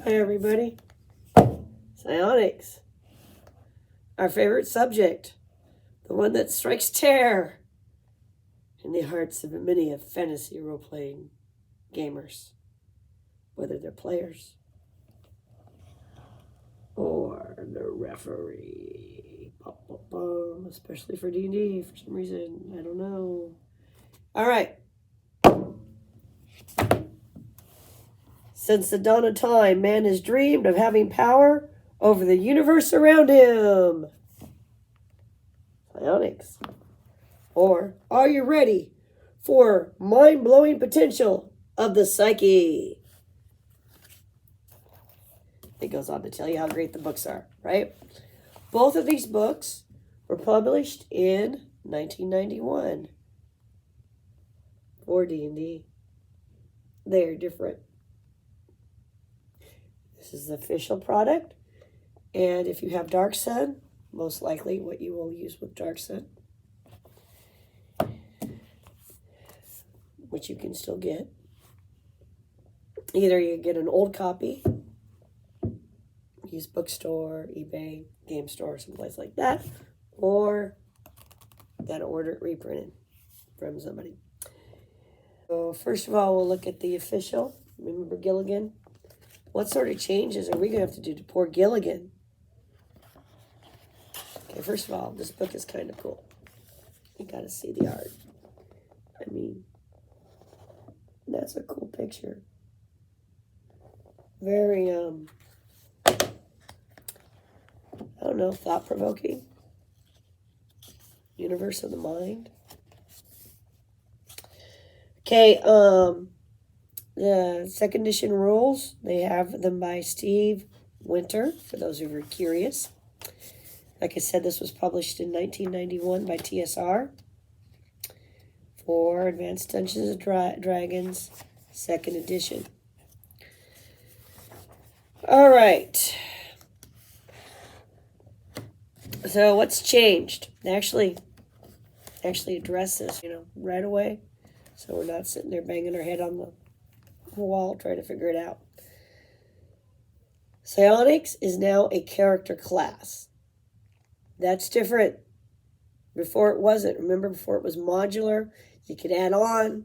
Hi, everybody. Psionics. Our favorite subject. The one that strikes terror in the hearts of many of fantasy role-playing gamers. Whether they're players or the referee. Especially for D&D for some reason. I don't know. All right. Since the dawn of time, man has dreamed of having power over the universe around him. Psionics. Or, are you ready for mind-blowing potential of the psyche? It goes on to tell you how great the books are, right? Both of these books were published in 1991 for D&D. They're different. This is the official product. And if you have Dark Sun, most likely what you will use with Dark Sun, which you can still get. Either you get an old copy, use bookstore, eBay, game store, someplace like that, or you gotta order it reprinted from somebody. So first of all, we'll look at the official. Remember Gilligan? What sort of changes are we going to have to do to poor Gilligan? Okay, first of all, this book is kind of cool. You got to see the art. I mean, that's a cool picture. Very, I don't know, thought-provoking. Universe of the mind. Okay, the second edition rules, they have them by Steve Winter, for those who are curious. Like I said, this was published in 1991 by TSR for Advanced Dungeons & Dragons, second edition. All right. So what's changed? They actually address this, right away. So we're not sitting there banging our head on the wall trying to figure it out. Psionics is now a character class. That's different. Before it wasn't. Remember, before it was modular. You could add on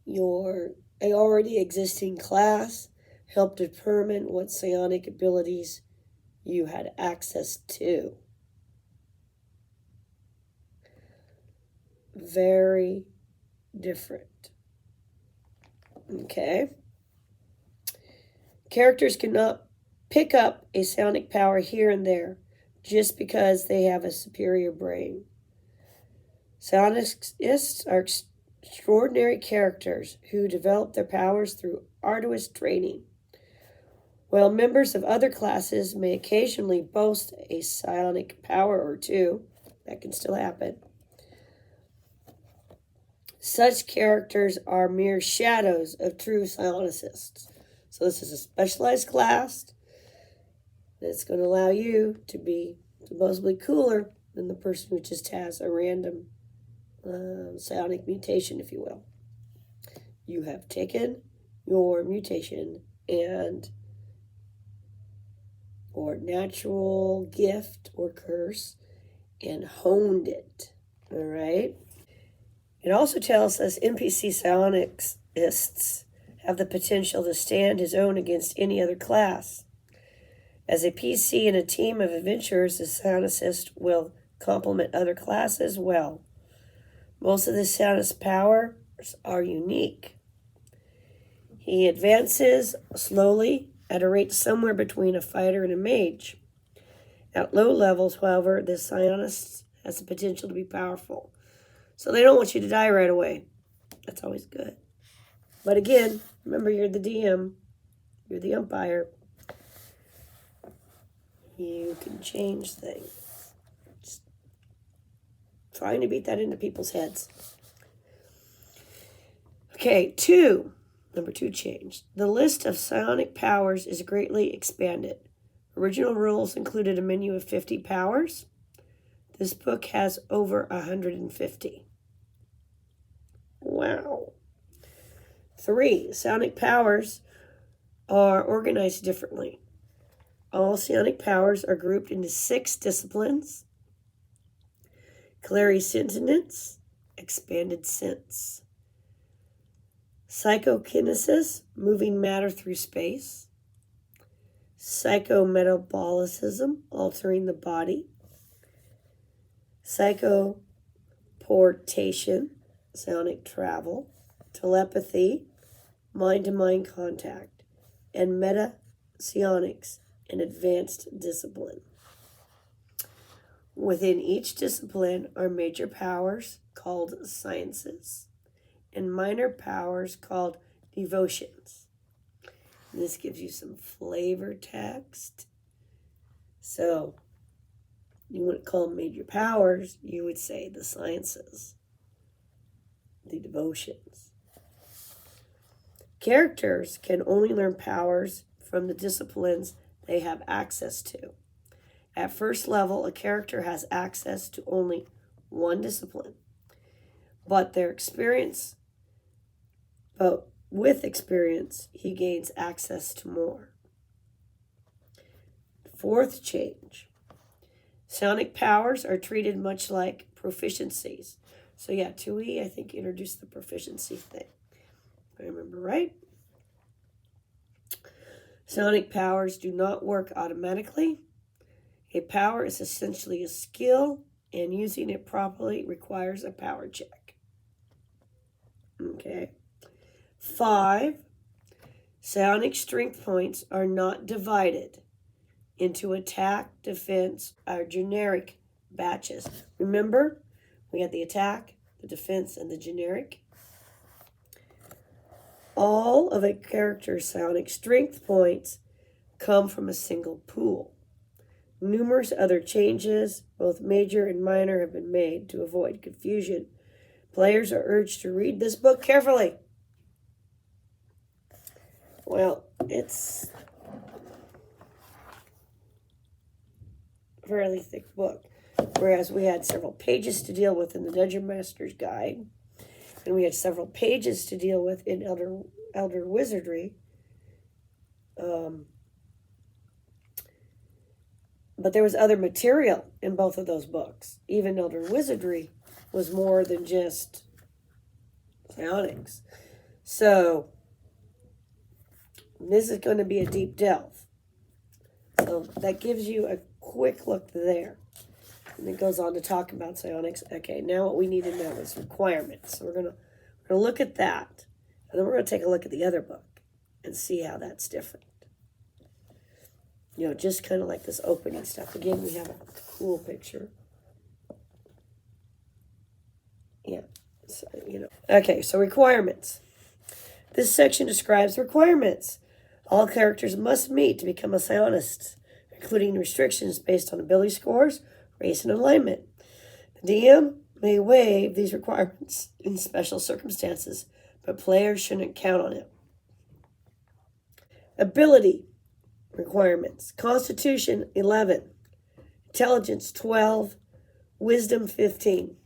your already existing class, help determine what psionic abilities you had access to. Very different. Okay. Characters cannot pick up a psionic power here and there just because they have a superior brain. Psionists are extraordinary characters who develop their powers through arduous training. While members of other classes may occasionally boast a psionic power or two, that can still happen. Such characters are mere shadows of true psionicists. So this is a specialized class that's going to allow you to be supposedly cooler than the person who just has a random psionic mutation, if you will. You have taken your mutation and or natural gift or curse and honed it. All right? It also tells us NPC psionicists have the potential to stand his own against any other class. As a PC in a team of adventurers, the psionicist will complement other classes well. Most of the psionicist's powers are unique. He advances slowly at a rate somewhere between a fighter and a mage. At low levels, however, the psionicist has the potential to be powerful. So they don't want you to die right away. That's always good. But again, remember, you're the DM. You're the umpire. You can change things. Just trying to beat that into people's heads. Okay, number 2 changed. The list of psionic powers is greatly expanded. Original rules included a menu of 50 powers. This book has over 150. Wow. 3, psionic powers are organized differently. All psionic powers are grouped into 6 disciplines: clairsentience, expanded sense; psychokinesis, moving matter through space; psychometabolicism, altering the body; psychoportation, psionic travel; telepathy, mind-to-mind contact; and meta-psionics, an advanced discipline. Within each discipline are major powers called sciences and minor powers called devotions. And this gives you some flavor text. So you wouldn't call them major powers, you would say the sciences, the devotions. Characters can only learn powers from the disciplines they have access to. At first level, a character has access to only one discipline, but with experience, he gains access to more. Fourth change. Psionic powers are treated much like proficiencies. So yeah, Tui, I think, introduced the proficiency thing. If I remember right. Psionic powers do not work automatically. A power is essentially a skill, and using it properly requires a power check. Okay. 5, psionic strength points are not divided into attack, defense, or generic batches. Remember, we had the attack, the defense, and the generic. All of a character's psionic strength points come from a single pool. Numerous other changes, both major and minor, have been made to avoid confusion. Players are urged to read this book carefully. Well, it's a fairly thick book, whereas we had several pages to deal with in the Dungeon Master's Guide, and we had several pages to deal with in Elder Wizardry. But there was other material in both of those books. Even Elder Wizardry was more than just Psionics. So this is going to be a deep delve. So that gives you a quick look there. And it goes on to talk about psionics. Okay, now what we need to know is requirements. So we're gonna look at that. And then we're going to take a look at the other book and see how that's different. You know, just kind of like this opening stuff. Again, we have a cool picture. Yeah, so, you know. Okay, so requirements. This section describes requirements all characters must meet to become a psionist, including restrictions based on ability scores, race, and alignment. The DM may waive these requirements in special circumstances, but players shouldn't count on it. Ability requirements. Constitution, 11. Intelligence, 12. Wisdom, 15.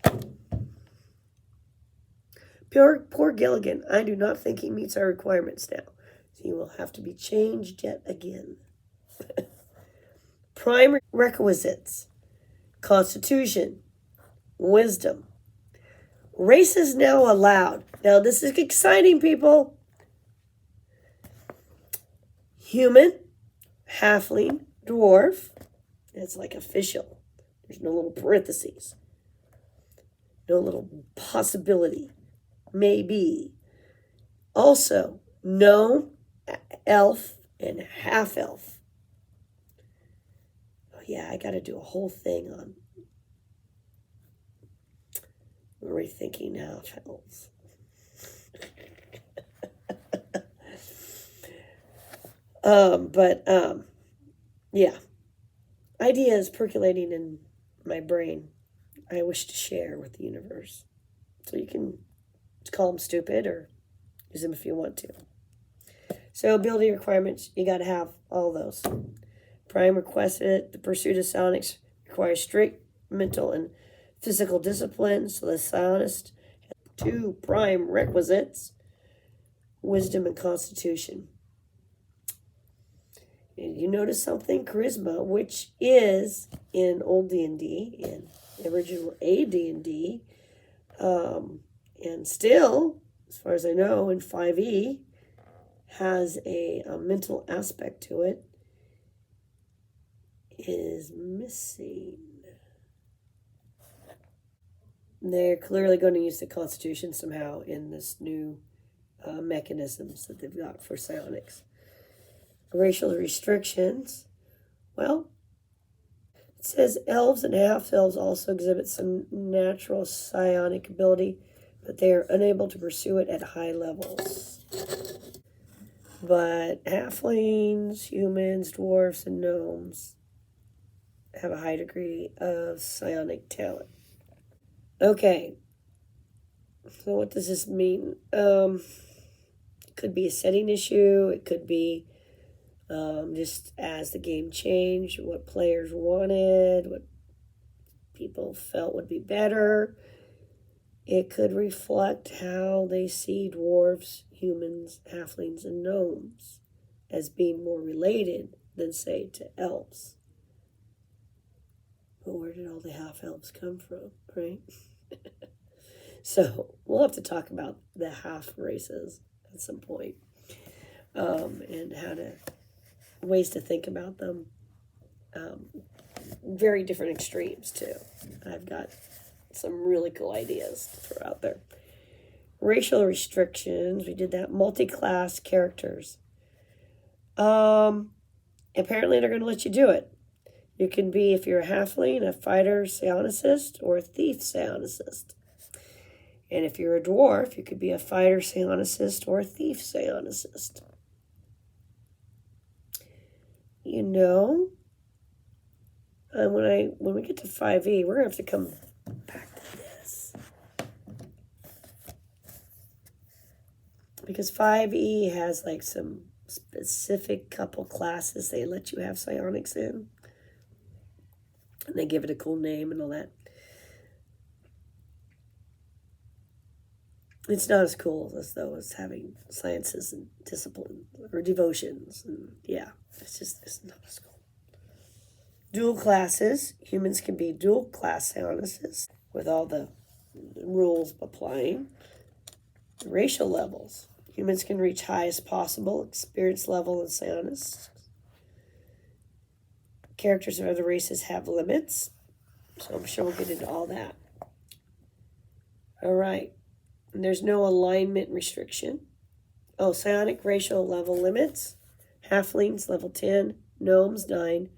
Poor Gilligan. I do not think he meets our requirements now. So he will have to be changed yet again. Prime requisites. Constitution. Wisdom. Race is now allowed. Now this is exciting, people. Human, halfling, dwarf. It's like official. There's no little parentheses. No little possibility. Maybe. Also, gnome, elf, and half-elf. Oh yeah, I got to do a whole thing on rethinking half-elves. Yeah. Ideas percolating in my brain I wish to share with the universe. So you can call them stupid or use them if you want to. So ability requirements, you got to have all those. Prime requested the pursuit of psionics requires strict mental and physical discipline. So the psionist has 2 prime requisites: wisdom and constitution. And you notice something? Charisma, which is in old D&D, in original AD&D, and still, as far as I know, in 5e, has a mental aspect to it, is missing. They're clearly going to use the Constitution somehow in this new mechanisms that they've got for psionics. Racial restrictions. Well, it says elves and half-elves also exhibit some natural psionic ability, but they are unable to pursue it at high levels. But halflings, humans, dwarfs, and gnomes have a high degree of psionic talent. Okay, so what does this mean? It could be a setting issue. It could be just as the game changed, what players wanted, what people felt would be better. It could reflect how they see dwarves, humans, halflings, and gnomes as being more related than, say, to elves. Well, where did all the half-elves come from, right? So we'll have to talk about the half races at some point, and ways to think about them. Very different extremes, too. I've got some really cool ideas to throw out there. Racial restrictions, we did that. Multi-class characters. Apparently they're going to let you do it. You can be, if you're a halfling, a fighter psionicist or a thief psionicist. And if you're a dwarf, you could be a fighter psionicist or a thief psionicist. You know, when we get to 5e, we're going to have to come back to this. Because 5e has like some specific couple classes they let you have psionics in. And they give it a cool name and all that. It's not as cool as though it's having sciences and discipline or devotions. And yeah, it's not as cool. Dual classes. Humans can be dual class psionicists with all the rules applying. Racial levels. Humans can reach highest possible experience level in psionists. Characters of other races have limits. So I'm sure we'll get into all that. All right. And there's no alignment restriction. Oh, psionic racial level limits. Halflings, level 10. Gnomes, 9.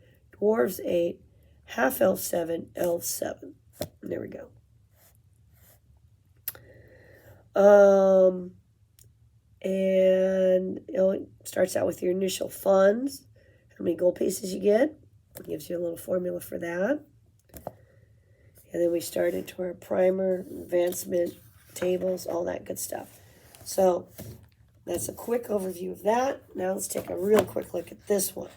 Dwarves, 8. Half-elf, 7. Elves, 7. And there we go. And it starts out with your initial funds. How many gold pieces you get. It gives you a little formula for that. And then we start into our primer, advancement, tables, all that good stuff. So that's a quick overview of that. Now let's take a real quick look at this one.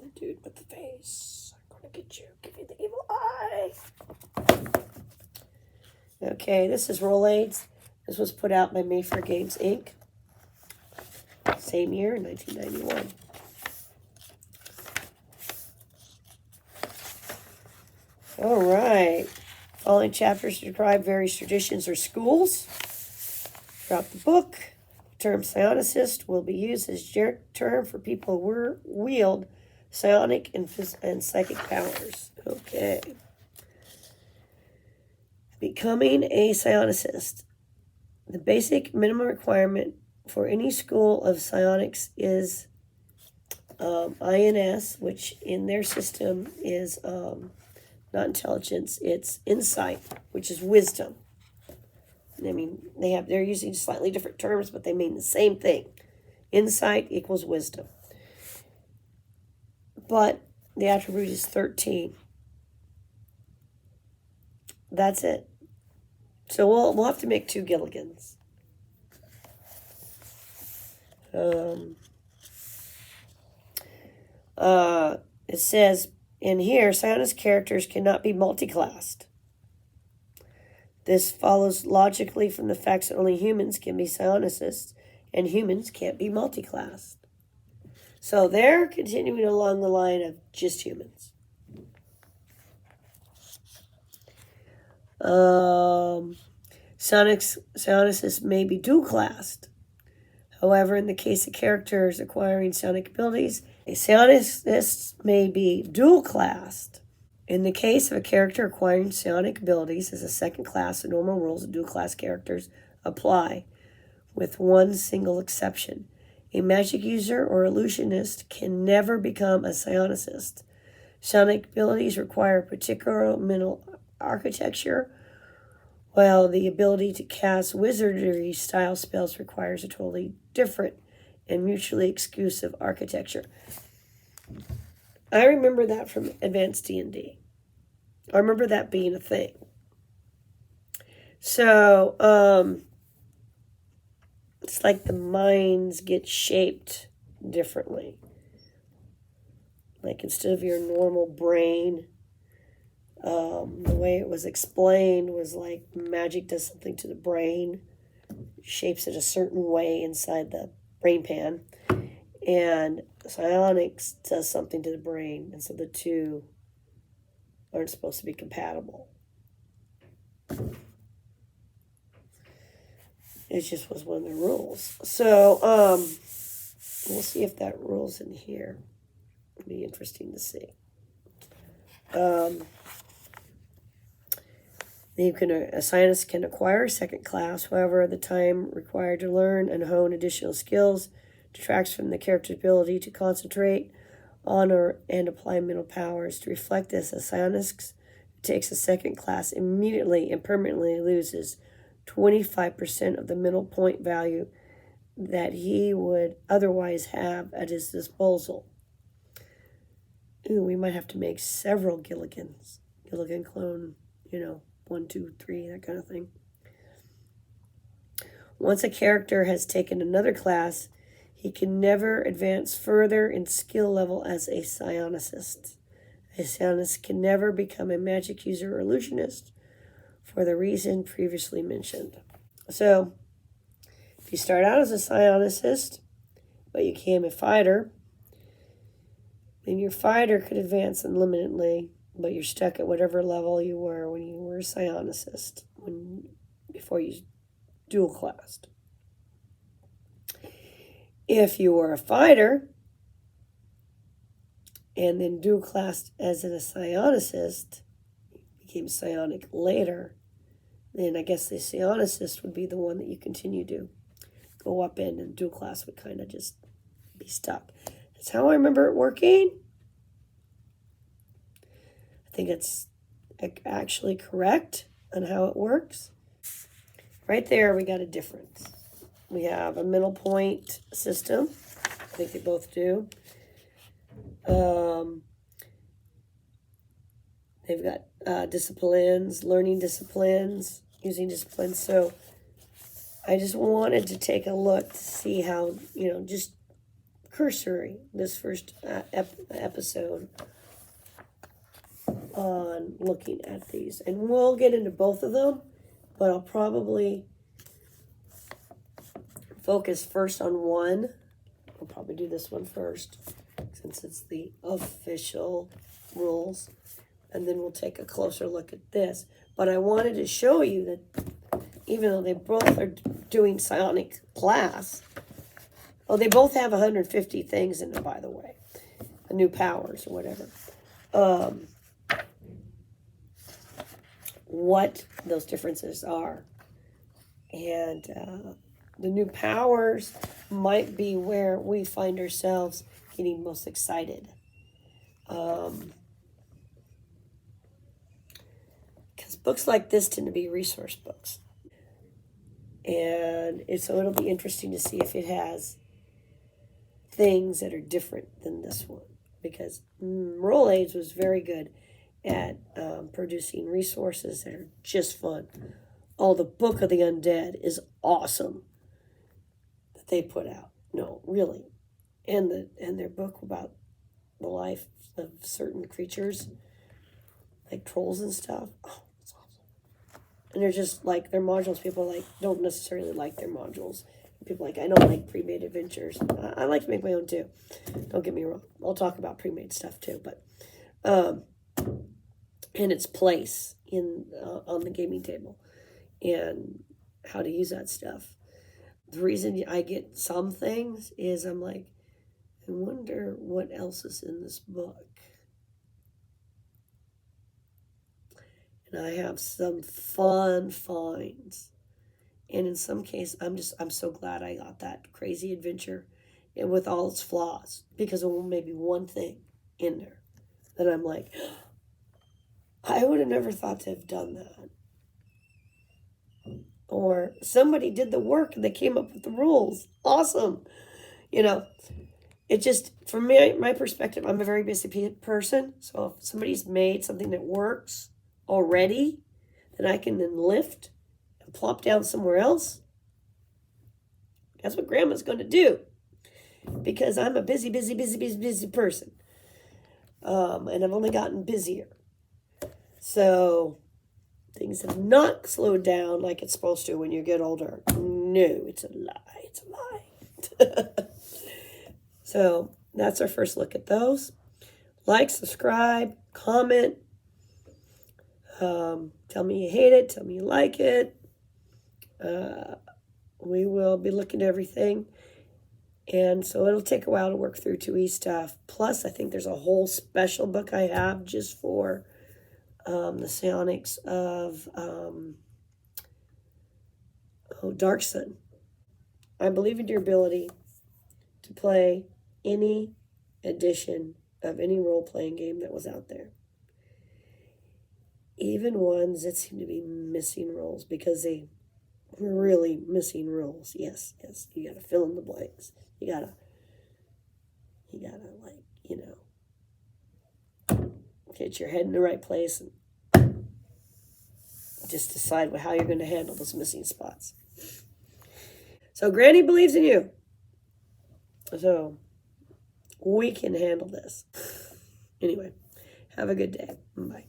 The dude with the face. I'm going to get you. Give you the evil eye. Okay, this is Roll Aids. This was put out by Mayfair Games, Inc. Same year, 1991. All right. Following chapters describe various traditions or schools. Throughout the book, the term psionicist will be used as a generic term for people who wield psionic and psychic powers. Okay. Becoming a psionicist. The basic minimum requirement for any school of psionics is INS, which in their system is not intelligence, it's insight, which is wisdom. I mean, they're using slightly different terms, but they mean the same thing. Insight equals wisdom. But the attribute is 13. That's it. So we'll have to make 2 Gilligans. It says in here, psionist characters cannot be multiclassed. This follows logically from the fact that only humans can be psionicists, and humans can't be multiclassed. So they're continuing along the line of just humans. Psionics may be dual-classed. However, in the case of characters acquiring psionic abilities, a psionicist may be dual-classed. In the case of a character acquiring psionic abilities as a second class, the normal rules of dual-class characters apply, with one single exception. A magic user or illusionist can never become a psionicist. Psionic abilities require particular mental architecture, while the ability to cast wizardry-style spells requires a totally different and mutually exclusive architecture. I remember that from Advanced D&D. I remember that being a thing. So, it's like the minds get shaped differently. Like instead of your normal brain, the way it was explained was like magic does something to the brain, shapes it a certain way inside the brain pan, and psionics does something to the brain, and so the two aren't supposed to be compatible. It just was one of the rules. So we'll see if that rule's in here. It'll be interesting to see. A scientist can acquire second class. However, the time required to learn and hone additional skills detracts from the character's ability to concentrate on and apply mental powers. To reflect this, a psionicist who takes a second class immediately and permanently loses 25% of the mental point value that he would otherwise have at his disposal. Ooh, we might have to make several Gilligans. Gilligan clone, 1, 2, 3, that kind of thing. Once a character has taken another class, he can never advance further in skill level as a psionicist. A psionicist can never become a magic user or illusionist for the reason previously mentioned. So, if you start out as a psionicist, but you became a fighter, then your fighter could advance unlimitedly, but you're stuck at whatever level you were when you were a psionicist, before you dual classed. If you were a fighter and then dual classed as a psionicist, became psionic later, then I guess the psionicist would be the one that you continue to go up in, and dual class would kind of just be stuck. That's how I remember it working. I think it's actually correct on how it works. Right there, we got a difference. We have a mental point system. I think they both do. They've got disciplines, learning disciplines, using disciplines. So I just wanted to take a look to see how, just cursory, this first episode on looking at these. And we'll get into both of them, but I'll probably focus first on one. I'll probably do this one first, since it's the official rules. And then we'll take a closer look at this. But I wanted to show you that even though they both are doing psionic class, they both have 150 things in them, by the way. New powers or whatever. What those differences are. And the new powers might be where we find ourselves getting most excited. Because books like this tend to be resource books. And so it'll be interesting to see if it has things that are different than this one. Because Roll Aids was very good at producing resources that are just fun. The Book of the Undead is awesome that they put out. No, really. And their book about the life of certain creatures, like trolls and stuff. Oh, it's awesome. And they're just like, their modules, people don't necessarily like their modules. People are like, I don't like pre-made adventures. I like to make my own too. Don't get me wrong. I'll talk about pre-made stuff too, but and its place in on the gaming table and how to use that stuff. The reason I get some things is I'm like, I wonder what else is in this book. And I have some fun finds. And in some cases, I'm so glad I got that crazy adventure and with all its flaws, because of maybe one thing in there that I'm like, I would have never thought to have done that. Or somebody did the work and they came up with the rules. Awesome. You know, it just, from my perspective, I'm a very busy person. So if somebody's made something that works already, that I can then lift and plop down somewhere else, that's what Grandma's going to do. Because I'm a busy person. And I've only gotten busier. So things have not slowed down like it's supposed to when you get older. No, it's a lie. It's a lie. So that's our first look at those. Like, subscribe, comment. Tell me you hate it. Tell me you like it. We will be looking at everything. And so it'll take a while to work through 2E stuff. Plus, I think there's a whole special book I have just for the Psionics of Dark Sun. I believe in your ability to play any edition of any role-playing game that was out there. Even ones that seem to be missing roles, because they were really missing roles. Yes, you gotta fill in the blanks. You gotta like, get your head in the right place and just decide how you're going to handle those missing spots. So Granny believes in you. So we can handle this. Anyway, have a good day. Bye.